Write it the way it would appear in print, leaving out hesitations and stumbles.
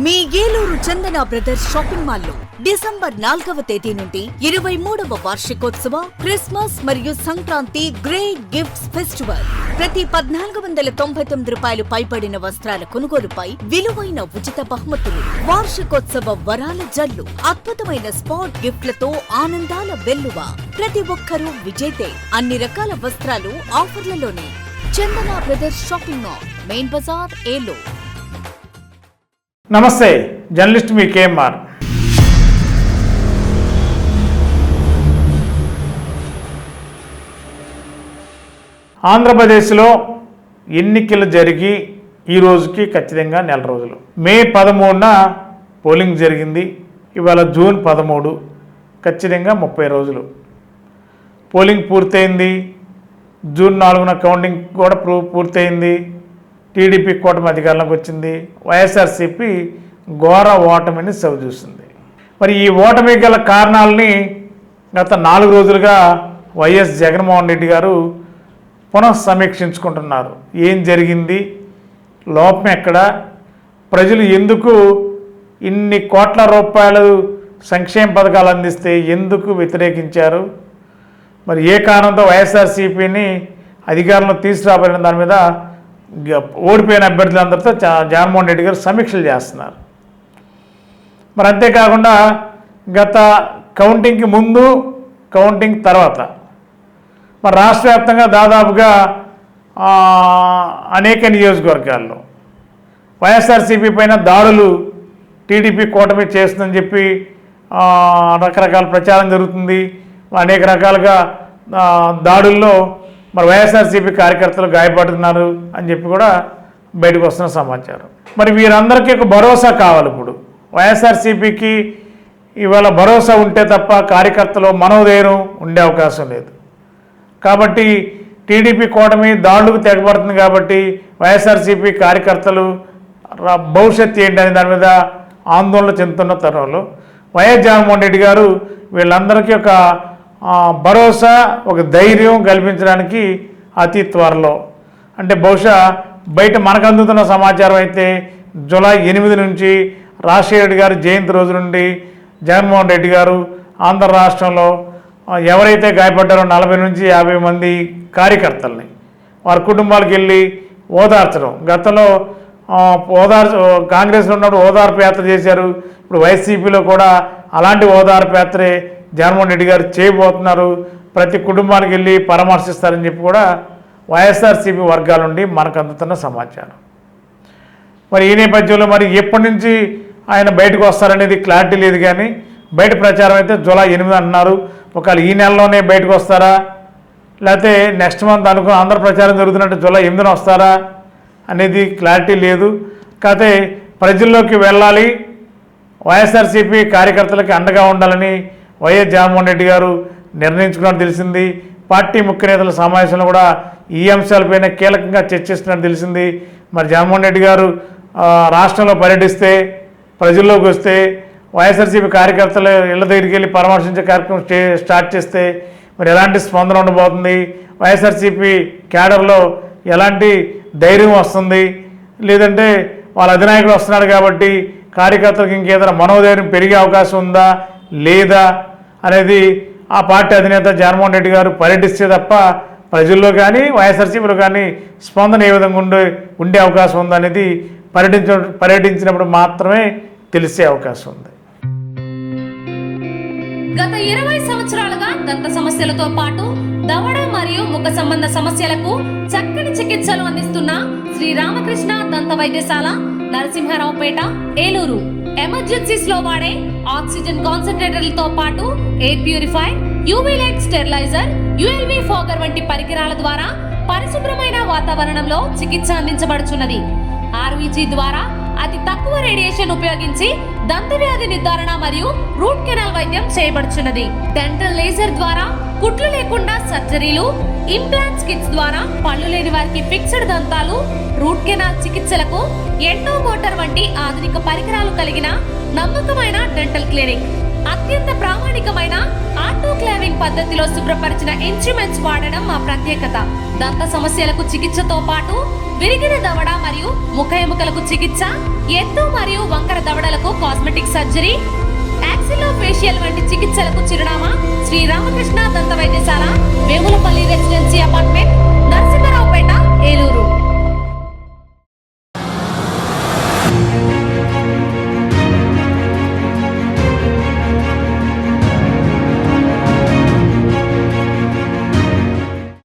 మీ ఏలూరు చందన brothers shopping మాల్లో December 4వ తేదీ నుండి 23వ వార్షికోత్సవ క్రిస్మస్ మరియు సంక్రాంతి గ్రేట్ గిఫ్ట్స్ ఫెస్టివల్. ప్రతి 1499 రూపాయలు పైబడిన వస్త్రాల కొనుగోలుపై విలువైన ఉచిత బహుమతులు, వార్షికోత్సవ వరాల జల్లు, అద్భుతమైన స్పాట్ గిఫ్ట్లతో ఆనందాల వెల్లువ. ప్రతి ఒక్కరూ విజేతే. అన్ని రకాల వస్త్రాలు ఆఫర్లలోనే. Chandana brothers shopping mall, main Bazar, Eluru. నమస్తే, జర్నలిస్ట్ మీ కేఎంఆర్. ఆంధ్రప్రదేశ్లో ఎన్నికలు జరిగి ఈ రోజుకి ఖచ్చితంగా నెల రోజులు. మే 13న పోలింగ్ జరిగింది. ఇవాళ జూన్ 13, ఖచ్చితంగా 30 రోజులు. పోలింగ్ పూర్తయింది. జూన్ 4న కౌంటింగ్ కూడా పూర్తయింది. టీడీపీ కూటమి అధికారంలోకి వచ్చింది. వైఎస్ఆర్సీపీ ఘోర ఓటమిని చవిచూసింది. మరి ఈ ఓటమి గల కారణాలని గత 4 రోజులుగా వైఎస్ జగన్మోహన్ రెడ్డి గారు పునఃసమీక్షించుకుంటున్నారు. ఏం జరిగింది, లోపం ఎక్కడ, ప్రజలు ఎందుకు ఇన్ని కోట్ల రూపాయలు సంక్షేమ పథకాలు అందిస్తే ఎందుకు వ్యతిరేకించారు, మరి ఏ కారణంతో వైఎస్ఆర్సీపీని అధికారంలో తీసుకురాబడిన దాని మీద ఓడిపోయిన అభ్యర్థులందరితో జగన్మోహన్ రెడ్డి గారు సమీక్షలు చేస్తున్నారు. మరి అంతేకాకుండా గత కౌంటింగ్కి ముందు, కౌంటింగ్ తర్వాత మరి రాష్ట్ర వ్యాప్తంగా దాదాపుగా అనేక నియోజకవర్గాల్లో వైఎస్ఆర్సీపీ పైన దాడులు టీడీపీ కూటమి చేస్తుందని చెప్పి రకరకాల ప్రచారం జరుగుతుంది. అనేక రకాలుగా దాడుల్లో మరి వైఎస్ఆర్సీపీ కార్యకర్తలు గాయపడుతున్నారు అని చెప్పి కూడా బయటకు వస్తున్న సమాచారం. మరి వీరందరికీ ఒక భరోసా కావాలి. ఇప్పుడు వైఎస్ఆర్సీపీకి ఇవాళ భరోసా ఉంటే తప్ప కార్యకర్తలు మనోధైర్యం ఉండే అవకాశం లేదు. కాబట్టి టీడీపీ కూటమి దాడులకు తెగబడుతుంది. కాబట్టి వైఎస్ఆర్సీపీ కార్యకర్తలు భవిష్యత్తు ఏంటనే దాని మీద ఆందోళన చెందుతున్న తరుణంలో వైఎస్ జగన్మోహన్ రెడ్డి గారు వీళ్ళందరికీ ఒక భరోసా, ఒక ధైర్యం కల్పించడానికి అతి త్వరలో, అంటే బహుశా బయట మనకు అందుతున్న సమాచారం అయితే జూలై 8 నుంచి రాజశేఖర రెడ్డి గారి జయంతి రోజు నుండి జగన్మోహన్ రెడ్డి గారు ఆంధ్ర రాష్ట్రంలో ఎవరైతే గాయపడ్డారో 40 నుంచి 50 మంది కార్యకర్తల్ని వారి కుటుంబాలకు వెళ్ళి ఓదార్చడం. గతంలో కాంగ్రెస్లో ఉన్నప్పుడు ఓదార్పు యాత్ర చేశారు. ఇప్పుడు వైసీపీలో కూడా అలాంటి ఓదార్పు యాత్రే జగన్మోహన్ రెడ్డి గారు చేయబోతున్నారు. ప్రతి కుటుంబానికి వెళ్ళి పరామర్శిస్తారని చెప్పి కూడా వైఎస్ఆర్సీపీ వర్గాల నుండి మనకు అందుతున్న సమాచారం. మరి ఈ నేపథ్యంలో మరి ఎప్పటి నుంచి ఆయన బయటకు వస్తారనేది క్లారిటీ లేదు. కానీ బయట ప్రచారం అయితే జూలై 8 అంటున్నారు. ఒకవేళ ఈ నెలలోనే బయటకు వస్తారా, లేకపోతే నెక్స్ట్ మంత్ ఆంధ్ర ప్రచారం జరుగుతున్నట్టు జూలై 8న వస్తారా అనేది క్లారిటీ లేదు. కాకపోతే ప్రజల్లోకి వెళ్ళాలి, వైఎస్ఆర్సీపీ కార్యకర్తలకి అండగా ఉండాలని వైఎస్ జగన్మోహన్ రెడ్డి గారు నిర్ణయించుకున్నట్టు తెలిసింది. పార్టీ ముఖ్య నేతల సమావేశంలో కూడా ఈ అంశాలపైన కీలకంగా చర్చిస్తున్నట్టు తెలిసింది. మరి జగన్మోహన్ రెడ్డి గారు రాష్ట్రంలో పర్యటిస్తే, ప్రజల్లోకి వస్తే, వైఎస్ఆర్సీపీ కార్యకర్తలు ఇళ్ల దగ్గరికి వెళ్ళి పరామర్శించే కార్యక్రమం స్టార్ట్ చేస్తే మరి ఎలాంటి స్పందన ఉండబోతుంది, వైఎస్ఆర్సీపీ క్యాడర్లో ఎలాంటి ధైర్యం వస్తుంది, లేదంటే వాళ్ళ అధినాయకుడు వస్తున్నాడు కాబట్టి కార్యకర్తలకు ఇంకేదైనా మనోధైర్యం పెరిగే అవకాశం ఉందా లేదా అనేది ఆ పార్టీ అధినేత జగన్మోహన్ రెడ్డి గారు పర్యటిస్తే తప్ప ప్రజల్లో కానీ వైఎస్ఆర్సీపీలో కానీ స్పందన ఏ విధంగా ఉండే అవకాశం ఉందనేది పర్యటించినప్పుడు మాత్రమే తెలిసే అవకాశం ఉంది. గత 20 సంవత్సరాలుగా దంత సమస్యలతో పాటు దవడ మరియు ముఖ సంబంధ సమస్యలకు చక్కని చికిత్సలు అందిస్తున్న శ్రీ రామకృష్ణ దంత వైద్యశాల, నరసింహారావుపేట, ఏలూరు. ఎమర్జెన్సీస్ లో వాడే ఆక్సిజన్ కాన్సంట్రేటర్లతో పాటు air purify, UV light steriliser, ULV fogger వంటి పరికరాల ద్వారా పరిశుభ్రమైన వాతావరణంలో చికిత్స అందించబడుచున్నది. ఆర్వీజీ ద్వారా అతి తక్కువ రేడియేషన్ ఉపయోగించి దంత వ్యాధి నిర్ధారణ మరియు రూట్ కెనాల్ వైద్యం చేయబడుచున్నది. డెంటల్ లేజర్ ద్వారా కుట్లు లేకుండా సర్జరీలు, ఇంప్లాంట్స్ కిట్స్ ద్వారా పళ్ళు లేని వారికి ఫిక్స్డ్ దంతాలు, రూట్ కెనాల్ చికిత్సలకు ఎండో మోటార్ వంటి ఆధునిక పరికరాలు కలిగిన నమ్మకమైన డెంటల్ క్లినిక్. అత్యంత ప్రామాణికమైన ఆటోక్లావింగ్ పద్ధతిలో శుభ్రపరిచిన ఇన్స్ట్రుమెంట్స్ వాడడం మా ప్రత్యేకత. దంత సమస్యలకు చికిత్సతో పాటు విరిగిన దవడ మరియు ముఖ ఎముకలకు చికిత్స, ఎత్తు మరియు వంకర దవడ సర్జరీ, యాక్సిలో ఫేషియల్ వంటి చికిత్సలకు చిరునామా శ్రీ రామకృష్ణ దంత వైద్యశాల, వేములపల్లి రెసిడెన్సీ అపార్ట్మెంట్,